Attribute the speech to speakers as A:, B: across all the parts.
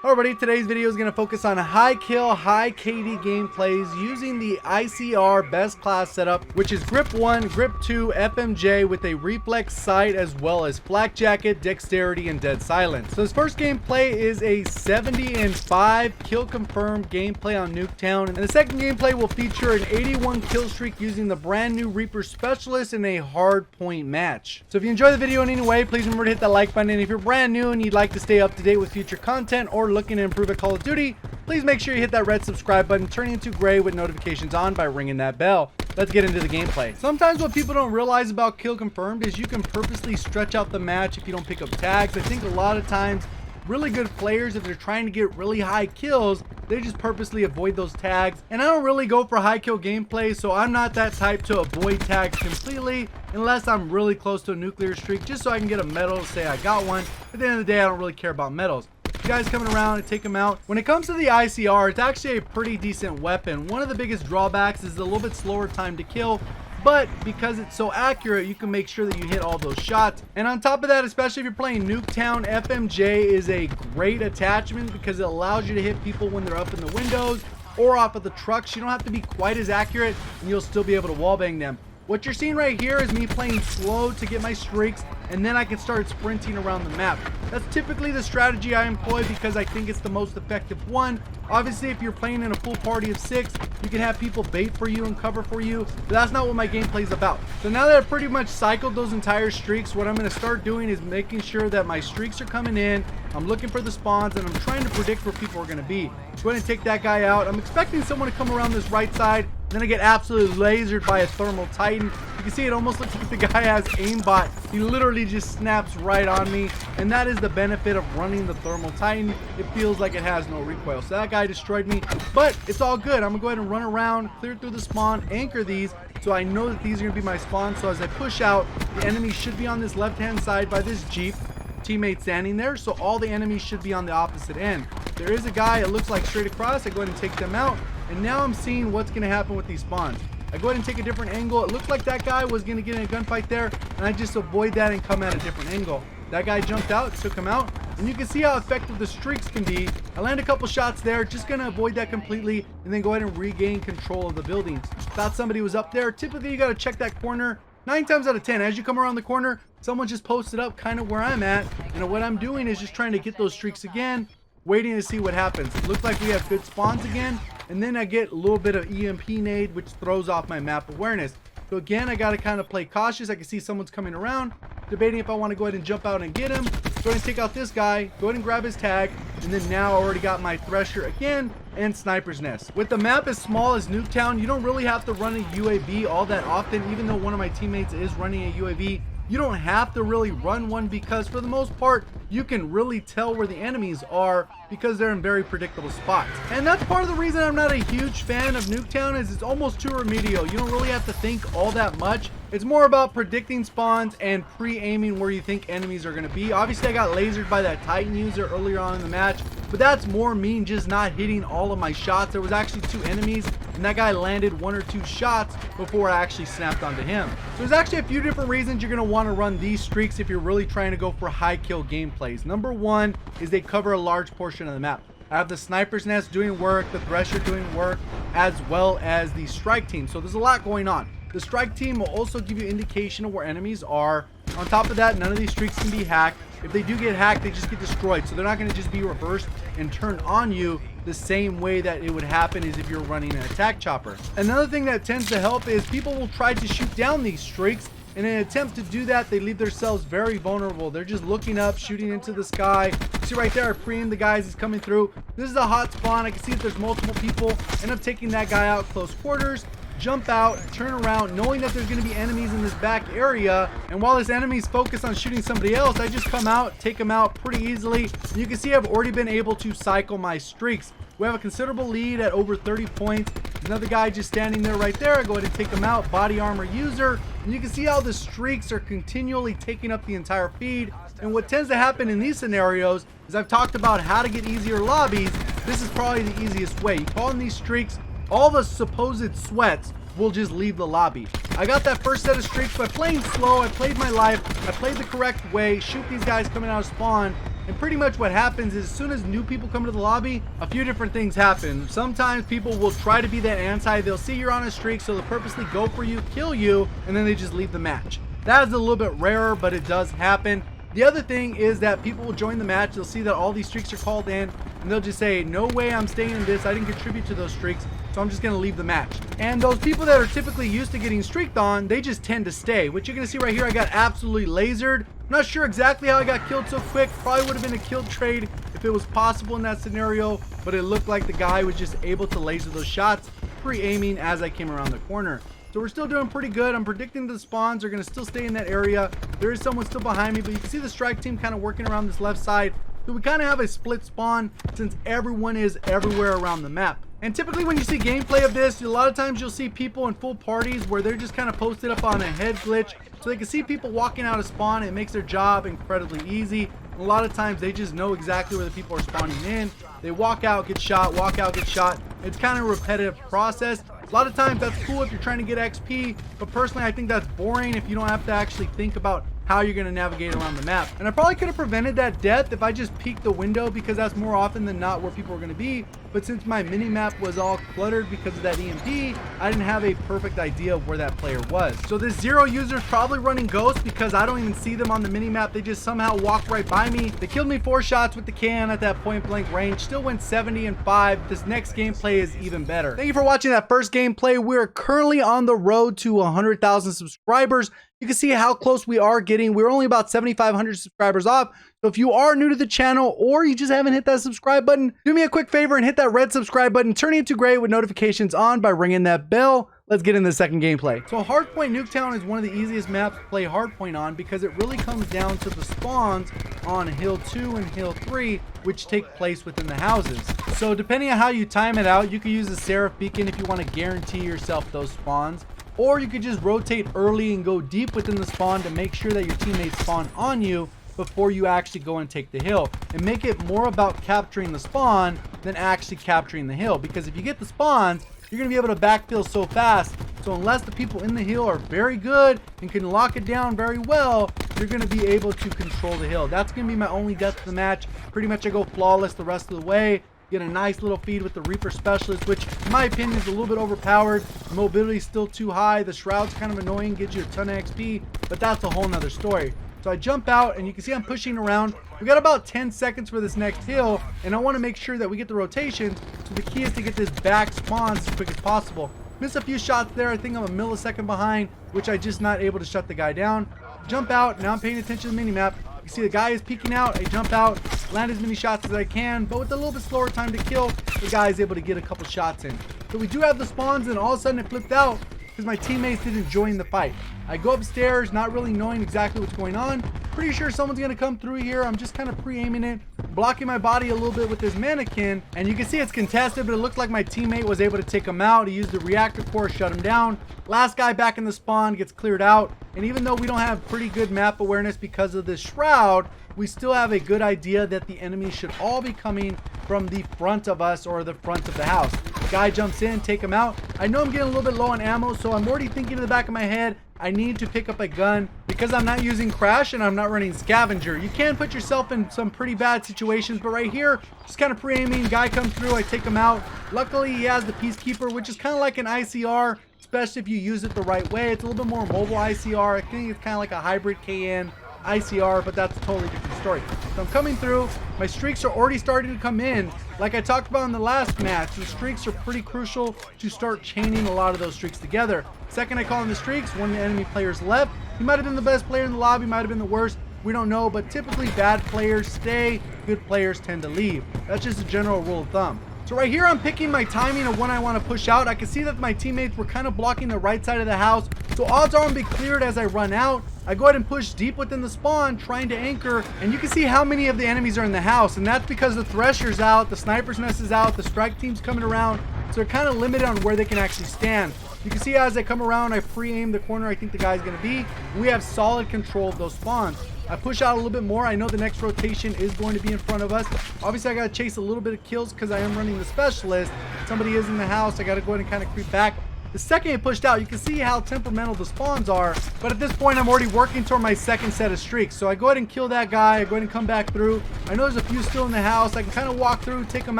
A: Hello everybody, today's video is going to focus on high kill, high KD gameplays using the ICR best class setup, which is grip 1, grip 2, FMJ with a reflex sight as well as flak jacket, dexterity, and dead silence. So this first gameplay is a 70-5 kill confirmed gameplay on Nuketown, and the second gameplay will feature an 81 kill streak using the brand new Reaper Specialist in a hardpoint match. So if you enjoy the video in any way, please remember to hit that like button, and if you're brand new and you'd like to stay up to date with future content or looking to improve at Call of Duty, please make sure you hit that red subscribe button, turning into gray with notifications on by ringing that bell. Let's get into the gameplay. Sometimes what people don't realize about kill confirmed is you can purposely stretch out the match if you don't pick up tags. I think a lot of times really good players, if they're trying to get really high kills, they just purposely avoid those tags. And I don't really go for high kill gameplay, so I'm not that type to avoid tags completely unless I'm really close to a nuclear streak, just so I can get a medal, say I got one. At the end of the day, I don't really care about medals. You guys coming around and take them out. When it comes to the ICR, it's actually a pretty decent weapon. One of the biggest drawbacks is a little bit slower time to kill, but because it's so accurate, you can make sure that you hit all those shots. And on top of that, especially if you're playing Nuketown, FMJ is a great attachment because it allows you to hit people when they're up in the windows or off of the trucks. You don't have to be quite as accurate, and you'll still be able to wallbang them. What you're seeing right here is me playing slow to get my streaks, and then I can start sprinting around the map. That's typically the strategy I employ because I think it's the most effective one. Obviously, if you're playing in a full party of 6, you can have people bait for you and cover for you, but that's not what my gameplay is about. So now that I've pretty much cycled those entire streaks, what I'm going to start doing is making sure that my streaks are coming in. I'm looking for the spawns, and I'm trying to predict where people are going to be. Go ahead and take that guy out. I'm expecting someone to come around this right side. Then I get absolutely lasered by a thermal titan. You can see it almost looks like the guy has aimbot. He literally just snaps right on me, and that is the benefit of running the thermal titan. It feels like it has no recoil. So that guy destroyed me, but it's all good. I'm gonna go ahead and run around, clear through the spawn, anchor these, so I know that these are gonna be my spawn. So as I push out, the enemy should be on this left hand side by this jeep. Teammate standing there, so all the enemies should be on the opposite end. There is a guy, it looks like straight across. I go ahead and take them out, and now I'm seeing what's going to happen with these spawns. I go ahead and take a different angle. It looked like that guy was going to get in a gunfight there, and I just avoid that and come at a different angle. That guy jumped out, took him out, and you can see how effective the streaks can be. I land a couple shots there, just going to avoid that completely, and then go ahead and regain control of the buildings. Thought somebody was up there. Typically, you got to check that corner. 9 times out of 10, as you come around the corner, someone just posted up kind of where I'm at, and what I'm doing is just trying to get those streaks again, waiting to see what happens. Looks like we have good spawns again, and then I get a little bit of EMP nade, which throws off my map awareness. So again, I got to kind of play cautious. I can see someone's coming around, debating if I want to go ahead and jump out and get him. Go ahead and take out this guy, go ahead and grab his tag, and then now I already got my Thresher again and Sniper's Nest. With the map as small as Nuketown, you don't really have to run a UAV all that often. Even though one of my teammates is running a UAV, you don't have to really run one because for the most part, you can really tell where the enemies are because they're in very predictable spots. And that's part of the reason I'm not a huge fan of Nuketown, is it's almost too remedial. You don't really have to think all that much. It's more about predicting spawns and pre-aiming where you think enemies are going to be. Obviously, I got lasered by that Titan user earlier on in the match, but that's more me just not hitting all of my shots. There was actually 2 enemies, and that guy landed 1 or 2 shots before I actually snapped onto him. So there's actually a few different reasons you're going to want to run these streaks if you're really trying to go for high kill gameplays. Number 1 is they cover a large portion of the map. I have the Sniper's Nest doing work, the Thresher doing work, as well as the strike team. So there's a lot going on. The strike team will also give you indication of where enemies are. On top of that, none of these streaks can be hacked. If they do get hacked, they just get destroyed. So they're not going to just be reversed and turned on you the same way that it would happen is if you're running an attack chopper. Another thing that tends to help is people will try to shoot down these streaks. In an attempt to do that, they leave themselves very vulnerable. They're just looking up, shooting into the sky. See right there, I pre-aimed the guys he's coming through. This is a hot spawn. I can see if there's multiple people. End up taking that guy out close quarters. Jump out, turn around, knowing that there's going to be enemies in this back area. And while this enemy's focused on shooting somebody else, I just come out, take them out pretty easily. And you can see I've already been able to cycle my streaks. We have a considerable lead at over 30 points. Another guy just standing there right there. I go ahead and take him out. Body armor user. And you can see how the streaks are continually taking up the entire feed. And what tends to happen in these scenarios is I've talked about how to get easier lobbies. This is probably the easiest way. You call in these streaks, all the supposed sweats will just leave the lobby. I got that first set of streaks by playing slow. I played my life. I played the correct way. Shoot these guys coming out of spawn. And pretty much what happens is as soon as new people come to the lobby, a few different things happen. Sometimes people will try to be that anti. They'll see you're on a streak, so they'll purposely go for you, kill you, and then they just leave the match. That is a little bit rarer, but it does happen. The other thing is that people will join the match. They'll see that all these streaks are called in, and they'll just say, no way I'm staying in this. I didn't contribute to those streaks, so I'm just going to leave the match. And those people that are typically used to getting streaked on, they just tend to stay. What you're going to see right here, I got absolutely lasered. I'm not sure exactly how I got killed so quick. Probably would have been a kill trade if it was possible in that scenario, but it looked like the guy was just able to laser those shots, pre-aiming as I came around the corner. So we're still doing pretty good. I'm predicting the spawns are going to still stay in that area. There is someone still behind me, but you can see the strike team kind of working around this left side. So we kind of have a split spawn since everyone is everywhere around the map. And typically when you see gameplay of this, a lot of times you'll see people in full parties where they're just kind of posted up on a head glitch. So they can see people walking out of spawn. It makes their job incredibly easy. A lot of times they just know exactly where the people are spawning in. They walk out, get shot, walk out, get shot. It's kind of a repetitive process. A lot of times that's cool if you're trying to get XP, but personally I think that's boring if you don't have to actually think about how you're going to navigate around the map. And I probably could have prevented that death if I just peeked the window, because that's more often than not where people are going to be. But since my mini map was all cluttered because of that EMP, I didn't have a perfect idea of where that player was. So this zero user is probably running ghosts because I don't even see them on the mini map. They just somehow walked right by me. They killed me 4 shots with the can at that point blank range. Still went 70-5. This next gameplay is even better. Thank you for watching that first gameplay. We're currently on the road to 100,000 subscribers. You can see how close we are getting. We're only about 7,500 subscribers off. So if you are new to the channel or you just haven't hit that subscribe button, do me a quick favor and hit that red subscribe button, turn it into gray with notifications on by ringing that bell. Let's get into the second gameplay. So Hardpoint Nuketown is one of the easiest maps to play Hardpoint on because it really comes down to the spawns on Hill 2 and Hill 3, which take place within the houses. So depending on how you time it out, you can use a Seraph Beacon if you want to guarantee yourself those spawns. Or you could just rotate early and go deep within the spawn to make sure that your teammates spawn on you before you actually go and take the hill, and make it more about capturing the spawn than actually capturing the hill. Because if you get the spawns, you're going to be able to backfill so fast. So unless the people in the hill are very good and can lock it down very well, you're going to be able to control the hill. That's going to be my only death of the match. Pretty much I go flawless the rest of the way. Get a nice little feed with the Reaper Specialist, which in my opinion is a little bit overpowered. The mobility is still too high. The Shroud's kind of annoying, gives you a ton of XP, but that's a whole nother story. So I jump out and you can see I'm pushing around. We got about 10 seconds for this next hill, and I want to make sure that we get the rotation. So the key is to get this back spawn as quick as possible. Missed a few shots there. I think I'm a millisecond behind, which I just not able to shut the guy down. Jump out. Now I'm paying attention to the minimap. You see the guy is peeking out. I jump out, land as many shots as I can, but with a little bit slower time to kill, the guy is able to get a couple shots in. So we do have the spawns, and all of a sudden it flipped out because my teammates didn't join the fight. I go upstairs, not really knowing exactly what's going on. Pretty sure someone's going to come through here. I'm just kind of pre-aiming it, blocking my body a little bit with this mannequin, and you can see it's contested, but it looked like my teammate was able to take him out. He used the reactor core, shut him down. Last guy back in the spawn gets cleared out, and even though we don't have pretty good map awareness because of this shroud, we still have a good idea that the enemy should all be coming from the front of us or the front of the house. The guy jumps in, take him out. I know I'm getting a little bit low on ammo, so I'm already thinking in the back of my head, I need to pick up a gun because I'm not using Crash and I'm not running Scavenger. You can put yourself in some pretty bad situations, but right here, just kind of pre-aiming, guy comes through, I take him out. Luckily, he has the Peacekeeper, which is kind of like an ICR, especially if you use it the right way. It's a little bit more mobile ICR. I think it's kind of like a hybrid KN ICR, but that's a totally different story. So I'm coming through. My streaks are already starting to come in. Like I talked about in the last match, the streaks are pretty crucial to start chaining a lot of those streaks together. Second I call in the streaks, one of the enemy players left. He might have been the best player in the lobby, might have been the worst. We don't know, but typically bad players stay, good players tend to leave. That's just a general rule of thumb. So right here, I'm picking my timing of when I want to push out. I can see that my teammates were kind of blocking the right side of the house. So odds are I'm going to be cleared as I run out. I go ahead and push deep within the spawn, trying to anchor. And you can see how many of the enemies are in the house. And that's because the Thresher's out, the Sniper's Nest is out, the strike team's coming around. So they're kind of limited on where they can actually stand. You can see as I come around, I pre-aim the corner I think the guy's going to be. We have solid control of those spawns. I push out a little bit more. I know the next rotation is going to be in front of us. Obviously, I got to chase a little bit of kills because I am running the Specialist. Somebody is in the house. I got to go ahead and kind of creep back. The second it pushed out, you can see how temperamental the spawns are. But at this point, I'm already working toward my second set of streaks. So I go ahead and kill that guy. I go ahead and come back through. I know there's a few still in the house. I can kind of walk through, take them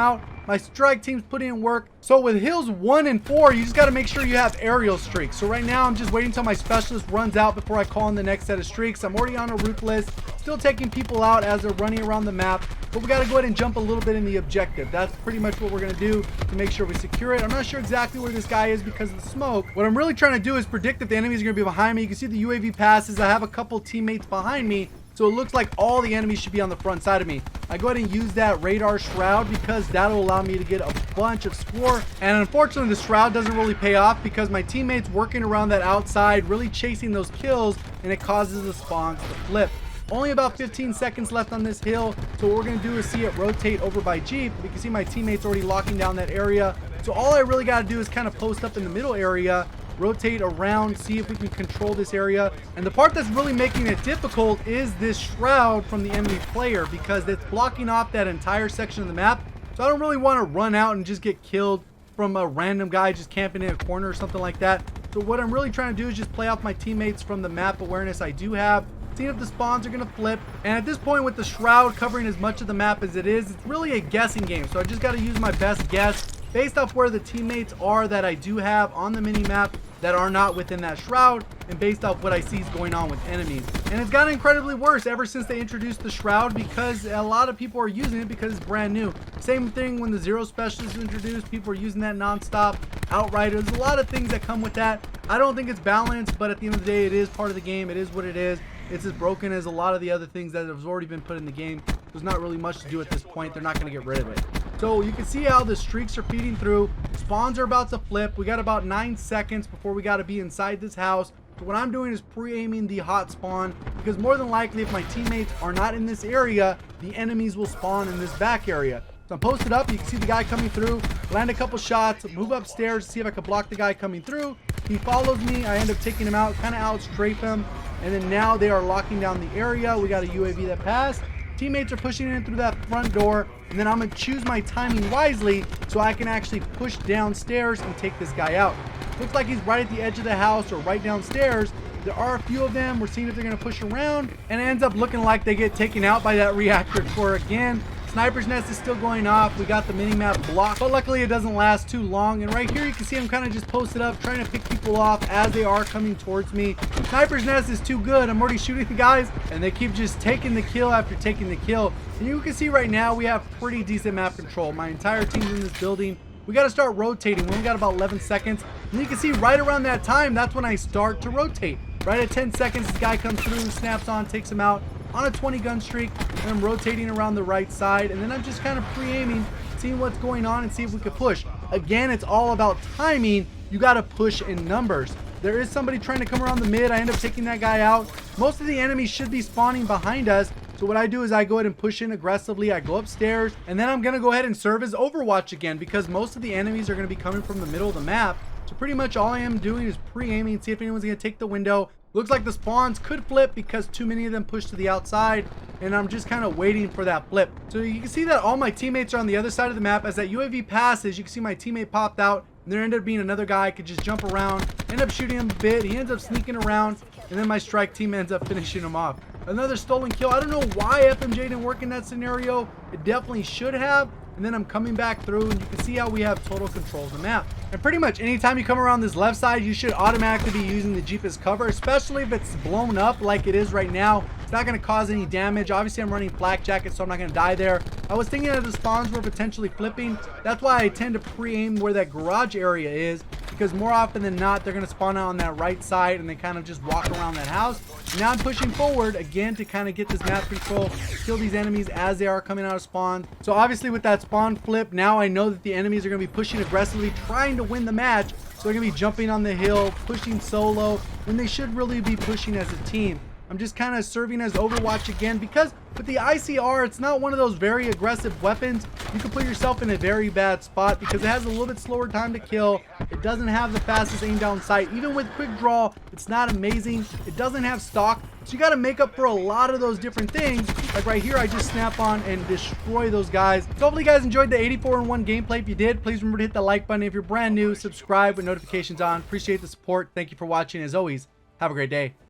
A: out. My strike team's putting in work. So with hills 1 and 4, you just got to make sure you have aerial streaks. So right now, I'm just waiting until my specialist runs out before I call in the next set of streaks. I'm already on a ruthless, still taking people out as they're running around the map. But we got to go ahead and jump a little bit in the objective. That's pretty much what we're going to do to make sure we secure it. I'm not sure exactly where this guy is because of the smoke. What I'm really trying to do is predict if the enemies are going to be behind me. You can see the UAV passes. I have a couple teammates behind me. So it looks like all the enemies should be on the front side of me. I go ahead and use that radar shroud because that'll allow me to get a bunch of score. And unfortunately, the shroud doesn't really pay off because my teammates working around that outside, really chasing those kills, and it causes the spawns to flip. Only about 15 seconds left on this hill. So what we're going to do is see it rotate over by Jeep. You can see my teammates already locking down that area. So all I really got to do is kind of post up in the middle area, rotate around, see if we can control this area. And the part that's really making it difficult is this shroud from the enemy player because it's blocking off that entire section of the map. So I don't really want to run out and just get killed from a random guy just camping in a corner or something like that. So what I'm really trying to do is just play off my teammates from the map awareness I do have, seeing if the spawns are going to flip. And at this point, with the shroud covering as much of the map as it is, it's really a guessing game. So I just got to use my best guess based off where the teammates are that I do have on the mini map that are not within that shroud, and based off what I see is going on with enemies. And it's gotten incredibly worse ever since they introduced the shroud because a lot of people are using it because it's brand new. Same thing when the Zero Specialist was introduced, people are using that non-stop outright. There's a lot of things that come with that. I don't think it's balanced, but at the end of the day, it is part of the game. It is what it is. It's as broken as a lot of the other things that have already been put in the game. There's not really much to do at this point. They're not going to get rid of it. So you can see how the streaks are feeding through. Spawns are about to flip. We got about 9 seconds before we got to be inside this house. So what I'm doing is pre-aiming the hot spawn because more than likely if my teammates are not in this area, the enemies will spawn in this back area. So I'm posted up. You can see the guy coming through. Land a couple shots. Move upstairs to see if I can block the guy coming through. He follows me. I end up taking him out. Kind of outstrafe him. And then now they are locking down the area. We got a UAV that passed. Teammates are pushing in through that front door, and then I'm going to choose my timing wisely so I can actually push downstairs and take this guy out. Looks like he's right at the edge of the house or right downstairs. There are a few of them. We're seeing if they're going to push around, and it ends up looking like they get taken out by that reactor core again. Sniper's nest is still going off. We got the mini-map blocked, but luckily it doesn't last too long. And right here you can see I'm kind of just posted up, trying to pick people off as they are coming towards me. Sniper's nest is too good. I'm already shooting the guys, and they keep just taking the kill after taking the kill. And you can see right now we have pretty decent map control. My entire team's in this building. We got to start rotating. We only got about 11 seconds. And you can see right around that time, that's when I start to rotate. Right at 10 seconds, this guy comes through, snaps on, takes him out. On a 20 gun streak, and I'm rotating around the right side, and then I'm just kind of pre-aiming, seeing what's going on and see if we can push. Again, it's all about timing. You got to push in numbers. There is somebody trying to come around the mid. I end up taking that guy out. Most of the enemies should be spawning behind us. So what I do is I go ahead and push in aggressively. I go upstairs, and then I'm going to go ahead and serve as Overwatch again because most of the enemies are going to be coming from the middle of the map. So pretty much all I am doing is pre-aiming, see if anyone's going to take the window. Looks like the spawns could flip because too many of them push to the outside, and I'm just kind of waiting for that flip. So you can see that all my teammates are on the other side of the map. As that UAV passes, you can see my teammate popped out, and there ended up being another guy. I could just jump around, end up shooting him a bit. He ends up sneaking around, and then my strike team ends up finishing him off. Another stolen kill. I don't know why FMJ didn't work in that scenario. It definitely should have. And then I'm coming back through, and you can see how we have total control of the map. And pretty much anytime you come around this left side, you should automatically be using the Jeep as cover, especially if it's blown up like it is right now. It's not going to cause any damage. Obviously, I'm running flak jacket, so I'm not going to die there. I was thinking that the spawns were potentially flipping. That's why I tend to pre-aim where that garage area is, because more often than not, they're going to spawn out on that right side and they kind of just walk around that house. Now I'm pushing forward again to kind of get this map control, kill these enemies as they are coming out of spawn. So obviously with that spawn flip, now I know that the enemies are going to be pushing aggressively, trying to win the match. So they're going to be jumping on the hill, pushing solo, when they should really be pushing as a team. I'm just kind of serving as Overwatch again because with the ICR, it's not one of those very aggressive weapons. You can put yourself in a very bad spot because it has a little bit slower time to kill. It doesn't have the fastest aim down sight. Even with quick draw, it's not amazing. It doesn't have stock. So you got to make up for a lot of those different things. Like right here, I just snap on and destroy those guys. So hopefully you guys enjoyed the 84-in-1 gameplay. If you did, please remember to hit the like button. If you're brand new, subscribe with notifications on. Appreciate the support. Thank you for watching. As always, have a great day.